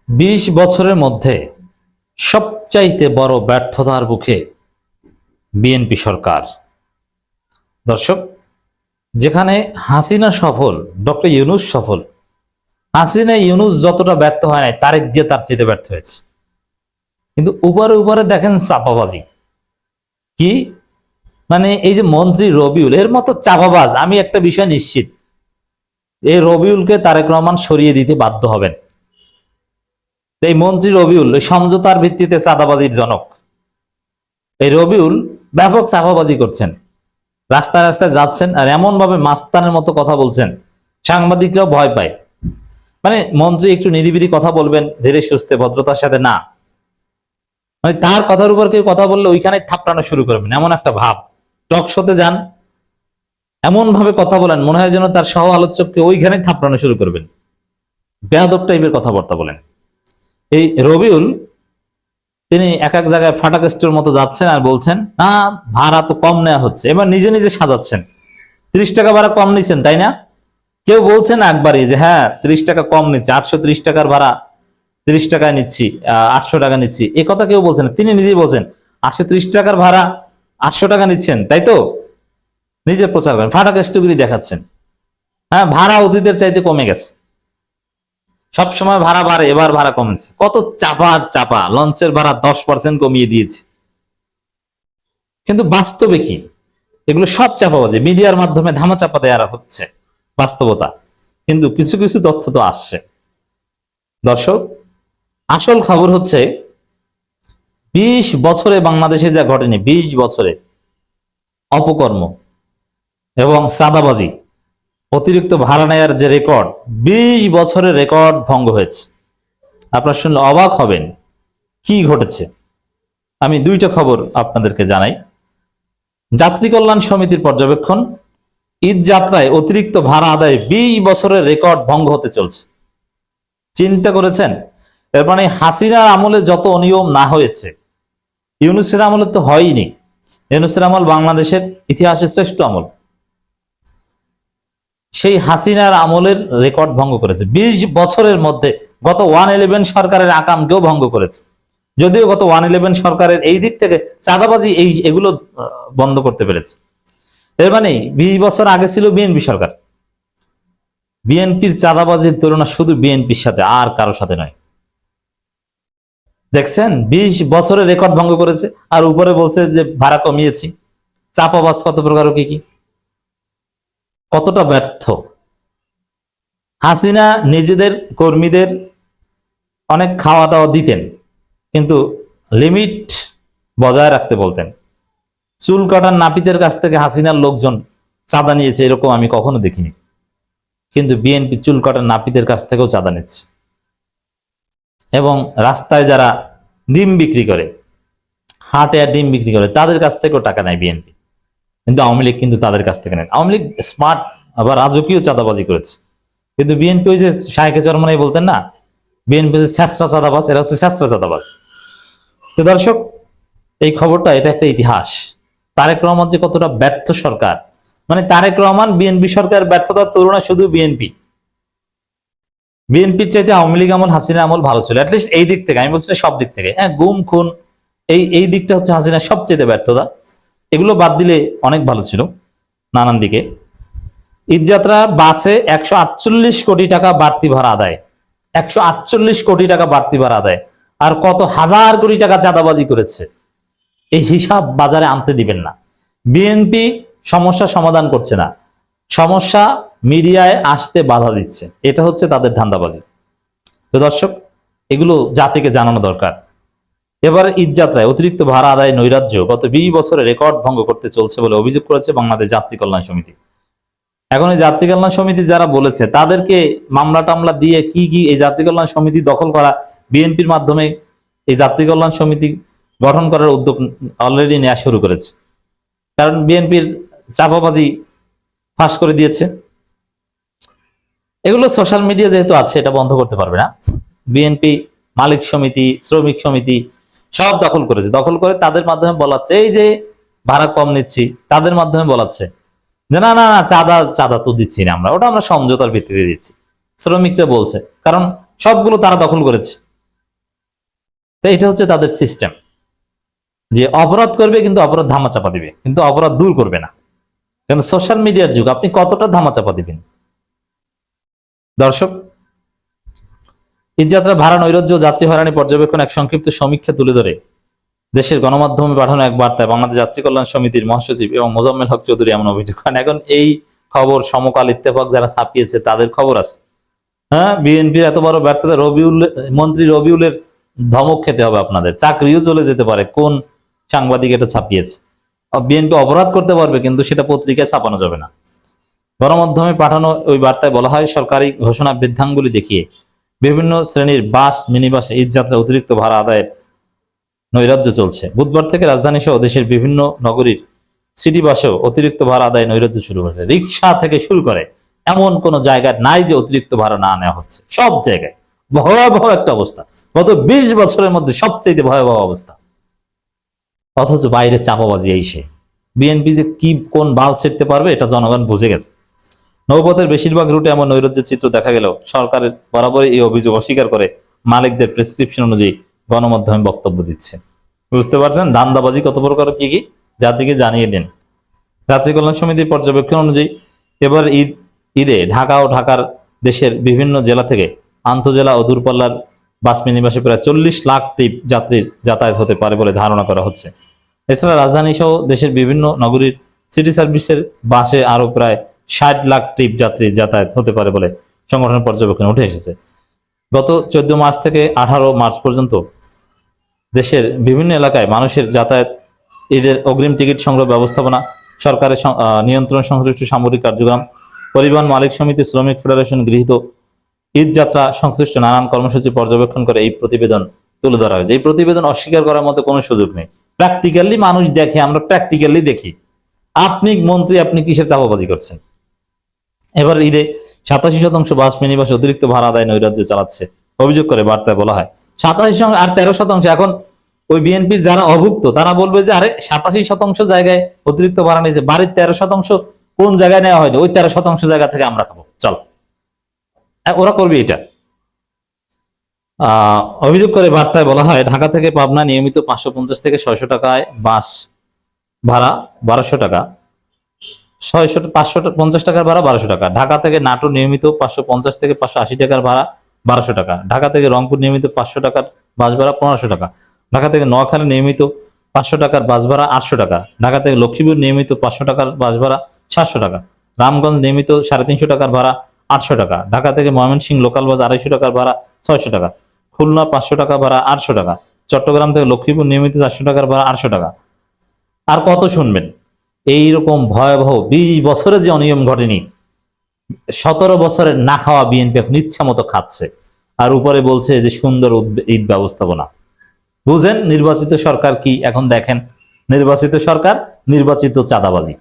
২০ বছরের মধ্যে সবচাইতে বড় ব্যর্থতার মুখে বিএনপি সরকার। দর্শক, যেখানে হাসিনা সফল, ডক্টর ইউনূস সফল, হাসিনা ইউনূস যতটা ব্যর্থ হয় নাই, তারেক জিয়া তার চেয়ে ব্যর্থ হয়েছে। কিন্তু উপরে উপরে দেখেন চাপাবাজি। কি মানে এই যে মন্ত্রী রবিউল এর মতো চাপাবাজ, আমি একটা বিষয় নিশ্চিত, এই রবিউলকে তারেক রহমান সরিয়ে দিতে বাধ্য হবেন। এই মন্ত্রী রবিউল ওই সমঝোতার ভিত্তিতে চাঁদাবাজির জনক। এই রবিউল ব্যাপক চাপাবাজি করছেন, রাস্তায় রাস্তায় যাচ্ছেন আর এমন ভাবে মাস্তানের মতো কথা বলছেন, সাংবাদিকরাও ভয় পায়। মানে মন্ত্রী একটু নিরিবিলি কথা বলবেন, ধীরে সুস্থে ভদ্রতার সাথে, না মানে তার কথার উপর কেউ কথা বললে ওইখানে থাপড়ানো শুরু করবেন, এমন একটা ভাব। টক শোতে যান, এমন ভাবে কথা বলেন মনে হয় যেন তার সহ আলোচককে ওইখানে থাপড়ানো শুরু করবেন। বেয়াদব টাইপের কথাবার্তা বলেন। এই রবিউল তিনি এক এক জায়গায় ফাটাক স্টোর মতো যাচ্ছেন আর বলছেন, না ভাড়া তো কম নেওয়া হচ্ছে। এবার নিজে নিজে সাজাচ্ছেন, 30 টাকা ভাড়া কম নিচ্ছেন তাই না? কেউ বলছেন একবারই যে হ্যাঁ 30 টাকা কম নিচ্ছে, 830 টাকার ভাড়া 30 টাকায় নিচ্ছি, 800 টাকা নিচ্ছি, এ কথা কেউ বলছেন। তিনি নিজেই বলছেন 830 টাকার ভাড়া 800 টাকা নিচ্ছেন, তাই তো? নিজে প্রচার করেন, ফাটাক স্টোরগুলি দেখাচ্ছেন। হ্যাঁ, ভাড়া অতীতের চাইতে কমে গেছে, সবসময় ভাড়া বাড়ে, এবার ভাড়া কমেছে। কত চাপা চাপা, লঞ্চের ভাড়া 10% কমিয়ে দিয়েছে। কিন্তু বাস্তবে কি? এগুলো সব চাপাবাজি, মিডিয়ার মাধ্যমে ধামাচাপা দেওয়া হচ্ছে বাস্তবতা। কিন্তু কিছু কিছু তথ্য তো আসছে। দর্শক, আসল খবর হচ্ছে 20 বছরে বাংলাদেশে যা ঘটেনি, 20 বছরে অপকর্ম এবং চাঁদাবাজি, অতিরিক্ত ভাড়া নেয়ার যে রেকর্ড, 20 বছরের রেকর্ড ভঙ্গ হয়েছে। আপনারা শুনলে অবাক হবেন কি ঘটেছে। আমি দুইটা খবর আপনাদেরকে জানাই। যাত্রী কল্যাণ সমিতির পর্যবেক্ষণ, ঈদ যাত্রায় অতিরিক্ত ভাড়া আদায় 20 বছরের রেকর্ড ভঙ্গ হতে চলছে। চিন্তা করেছেন? এর মানে হাসিনার আমলে যত অনিয়ম না হয়েছে, ইউনূসের আমলে তো হয়নি। ইউনূসের আমল বাংলাদেশের ইতিহাসের শ্রেষ্ঠ আমল। সেই হাসিনার আমলের রেকর্ড ভঙ্গ করেছে 20 বছরের মধ্যে। গত 111 সরকারের আকামকেও ভঙ্গ করেছে, যদিও গত 111 সরকারের এই দিক থেকে চাঁদাবাজি এগুলো বন্ধ করতে পেরেছে। এর মানে 20 বছর আগে ছিল বিএনপি সরকার। বিএনপির চাঁদাবাজির তুলনা শুধু বিএনপির সাথে, আর কারো সাথে নয়। দেখছেন 20 বছরের রেকর্ড ভঙ্গ করেছে, আর উপরে বলছে যে ভাড়া কমিয়েছি। চাপাবাজ কত প্রকার, কি কি, কতটা ব্যর্থ। হাসিনা নিজেদের কর্মীদের অনেক খাওয়া দাওয়া দিতেন, কিন্তু লিমিট বজায় রাখতে বলতেন। চুল কাটার নাপিতের কাছ থেকে হাসিনার লোকজন চাঁদা নিয়েছে এরকম আমি কখনো দেখিনি। কিন্তু বিএনপি চুল কাটার নাপিতের কাছ থেকেও চাঁদা নিচ্ছে। এবং রাস্তায় যারা ডিম বিক্রি করে, হাটে আর ডিম বিক্রি করে, তাদের কাছ থেকেও টাকা নেয় বিএনপি। কিন্তু আওয়ামী লীগ কিন্তু তাদের কাছ থেকে নেয়। আওয়ামী লীগ স্মার্ট, আবার রাজকীয় চাঁদাবাজি করেছে। কিন্তু বিএনপি ওই যে শায়েখে চরমনাই বলতেন না, বিএনপি হচ্ছে স্যাঁচরা চাঁদাবাজ, এরা হচ্ছে স্যাঁচরা চাঁদাবাজ। তো দর্শক, এই খবরটা, এটা একটা ইতিহাস। তারেক রহমান যে কতটা ব্যর্থ সরকার, মানে তারেক রহমান বিএনপি সরকার ব্যর্থতার তুলনা শুধু বিএনপি। বিএনপির চাইতে আওয়ামী লীগ আমল, হাসিনা আমল ভালো ছিল, অ্যাটলিস্ট এই দিক থেকে। আমি বলছি সব দিক থেকে, হ্যাঁ গুম খুন এই দিকটা হচ্ছে হাসিনার সবচেয়ে ব্যর্থতা। এগুলো বাদ দিলে অনেক ভালো ছিল নানান দিকে। ঈদযাত্রা বাসে 148 কোটি টাকা বাড়তি ভাড়া আদায়, 148 কোটি টাকা বাড়তি ভাড়া আদায়, আর কত হাজার কোটি টাকা চাঁদাবাজি করেছে। এই হিসাব বাজারে আনতে দিবেন না। বিএনপি সমস্যা সমাধান করছে না, সমস্যা মিডিয়ায় আসতে বাধা দিচ্ছে। এটা হচ্ছে তাদের ধান্দাবাজি। তো দর্শক, এগুলো জাতিকে জানানো দরকার। এবার ঈদযাত্রায় অতিরিক্ত ভাড়া আদায় নৈরাজ্য গত 20 বছরে রেকর্ড ভঙ্গ করতে চলছে বলে অভিযোগ করেছে বাংলাদেশ যাত্রী কল্যাণ সমিতি। এখন এই যাত্রী কল্যাণ সমিতি যারা বলেছে, তাদেরকে মামলা টামলা দিয়ে কি এই যাত্রী কল্যাণ সমিতি দখল করা, বিএনপির মাধ্যমে এই যাত্রী কল্যাণ সমিতি গঠন করার উদ্যোগ অলরেডি নেওয়া শুরু করেছে। কারণ বিএনপির চাপাবাজি ফাঁস করে দিয়েছে। এগুলো সোশ্যাল মিডিয়া যেহেতু আছে, এটা বন্ধ করতে পারবে না। বিএনপি মালিক সমিতি, শ্রমিক সমিতি সব দখল করেছে। দখল করে তাদের মাধ্যমে বলাচ্ছে এই যে ভাড়া কম নিচ্ছি, তাদের মাধ্যমে বলাচ্ছে যে না না না, চাঁদা তো দিচ্ছি না আমরা, ওটা আমরা সমঝোতার ভিত্তিতে দিচ্ছি। শ্রমিকরা বলছে, কারণ সবগুলো তারা দখল করেছে। তো এটা হচ্ছে তাদের সিস্টেম, যে অপরাধ করবে কিন্তু অপরাধ ধামাচাপা দিবে, কিন্তু অপরাধ দূর করবে না। কিন্তু সোশ্যাল মিডিয়ার যুগ, আপনি কতটা ধামাচাপা দিবেন? দর্শক, ঈদযাত্রা ভাড়া নৈরাজ্য যাত্রী হয়রানি পর্যবেক্ষণ এক সংক্ষিপ্ত সমীক্ষা তুলে ধরে দেশের গণমাধ্যমে পাঠানো এক বার্তায় বাংলাদেশ যাত্রী কল্যাণ সমিতির মহাসচিব এবং মোজাম্মেল হক চৌধুরী এমন অভিযোগ করেন। এখন এই খবর সমকাল ইত্তেফাক যারা ছাপিয়েছে তাদের খবর আছে। হ্যাঁ, বিএনপির এত বড় ব্যর্থতা, মন্ত্রী রবিউলের ধমক খেতে হবে আপনাদের, চাকরিও চলে যেতে পারে। কোন সাংবাদিক এটা ছাপিয়েছে? বিএনপি অপরাধ করতে পারবে, কিন্তু সেটা পত্রিকায় ছাপানো যাবে না। গণমাধ্যমে পাঠানো ওই বার্তায় বলা হয়, সরকারি ঘোষণা বৃদ্ধাঙ্গুলি দেখিয়ে বিভিন্ন শ্রেণীর বাস, মিনিবাসে ঈদযাত্রা অতিরিক্ত ভাড়া আদায়ের নৈরাজ্য চলছে। বুধবার থেকে রাজধানী সহ দেশের বিভিন্ন নগরীর সিটি বাসেও অতিরিক্ত ভাড়া আদায় নৈরাজ্য শুরু হয়েছে। রিক্সা থেকে শুরু করে এমন কোন জায়গা নাই যে অতিরিক্ত ভাড়া না নেওয়া হচ্ছে। সব জায়গায় ভয়াবহ একটা অবস্থা, গত 20 বছরের মধ্যে সবচেয়ে ভয়াবহ অবস্থা। অথচ বাইরে চাপাবাজি এই বিএনপি যে কি কোন বাল ছিঁড়তে পারবে এটা জনগণ বুঝে গেছে। নৌপথের বেশিরভাগ রুটে এমন নৈরাজ্যের চিত্র দেখা গেল সরকারের বরাবরই এই অভিযোগ অস্বীকার করে মালিকদের প্রেসক্রিপশন অনুযায়ী গণমাধ্যমে বক্তব্য দিচ্ছে। বুঝতে পারছেন ধান্দাবাজি কত প্রকার কি কি, জাতিকে জানিয়ে দিন। যাত্রী কল্যাণ সমিতির পর্যবেক্ষণ অনুযায়ী এবার ঈদে ঢাকা ও ঢাকার দেশের বিভিন্ন জেলা থেকে আন্তজেলা ও দূরপাল্লার বাস মিনিবাসে প্রায় 40 লাখ ট্রিপ যাত্রীর যাতায়াত হতে পারে বলে ধারণা করা হচ্ছে। এছাড়া রাজধানী সহ দেশের বিভিন্ন নগরীর সিটি সার্ভিসের বাসে আরো প্রায় 60 লাখ ট্রিপ যাত্রীর যাতায়াত হতে পারে বলে সংগঠনের পর্যবেক্ষণে উঠে এসেছে। গত 14 মার্চ থেকে 18 মার্চ পর্যন্ত দেশের বিভিন্ন এলাকায় মানুষের যাতায়াত, ঈদের অগ্রিম টিকিট সংগ্রহ ব্যবস্থাপনা, সরকারের নিয়ন্ত্রণ সংশ্লিষ্ট সামরিক কার্যক্রম, পরিবহন মালিক সমিতি, শ্রমিক ফেডারেশন গৃহীত ঈদ যাত্রা সংশ্লিষ্ট নানান কর্মসূচি পর্যবেক্ষণ করে এই প্রতিবেদন তুলে ধরা হয়েছে। এই প্রতিবেদন অস্বীকার করার মতো কোনো সুযোগ নেই। প্র্যাকটিক্যালি মানুষ দেখে, আমরা প্র্যাকটিক্যালি দেখি। আপনি মন্ত্রী, আপনি কিসের চাপাবাজি করছেন? এবার ঈদে 87% বাস মিনিবাস অতিরিক্ত ভাড়া আদায় নৈরাজ্য চালাচ্ছে অভিযোগ করে বার্তায় বলা হয়। 87 আর 13%। এখন ওই বিএনপির যারা অভুক্ত তারা বলবে যে আরে 87% জায়গায় অতিরিক্ত ভাড়া নিয়েছে, বাড়ির 13% কোন জায়গায় নেওয়া হয়নি, ওই 13% জায়গা থেকে আমরা খাবো, চল। ওরা করবে এটা। অভিযোগ করে বার্তায় বলা হয়, ঢাকা থেকে পাবনা নিয়মিত 550 থেকে 600 টাকায় বাস ভাড়া 1200 টাকা, 550 টাকার ভাড়া 1200 টাকা। ঢাকা থেকে নাটোর নিয়মিত 550 থেকে 580 টাকার ভাড়া 1200 টাকা। ঢাকা থেকে রংপুর নিয়মিত 500 টাকার বাস ভাড়া 1500 টাকা। ঢাকা থেকে নোয়াখালী নিয়মিত 500 টাকার বাস ভাড়া 800 টাকা। ঢাকা থেকে লক্ষ্মীপুর নিয়মিত 500 টাকার বাস ভাড়া 700 টাকা। রামগঞ্জ নিয়মিত 350 টাকার ভাড়া 800 টাকা। ঢাকা থেকে ময়মনসিংহ লোকাল বাস 250 টাকার ভাড়া 600 টাকা। খুলনা 500 টাকা ভাড়া 800 টাকা। চট্টগ্রাম থেকে লক্ষ্মীপুর নিয়মিত 400 টাকার ভাড়া 800 টাকা। আর কত শুনবেন? এইরকম ভয়াবহ 20 বছরে যে অনিয়ম ঘটেনি, 17 বছরের না খাওয়া বিএনপি এখন ইচ্ছা মতো খাচ্ছে, আর উপরে বলছে যে সুন্দর ঈদ ব্যবস্থাপনা। বুঝেন নির্বাচিত সরকার কি? এখন দেখেন নির্বাচিত সরকার, নির্বাচিত চাঁদাবাজি।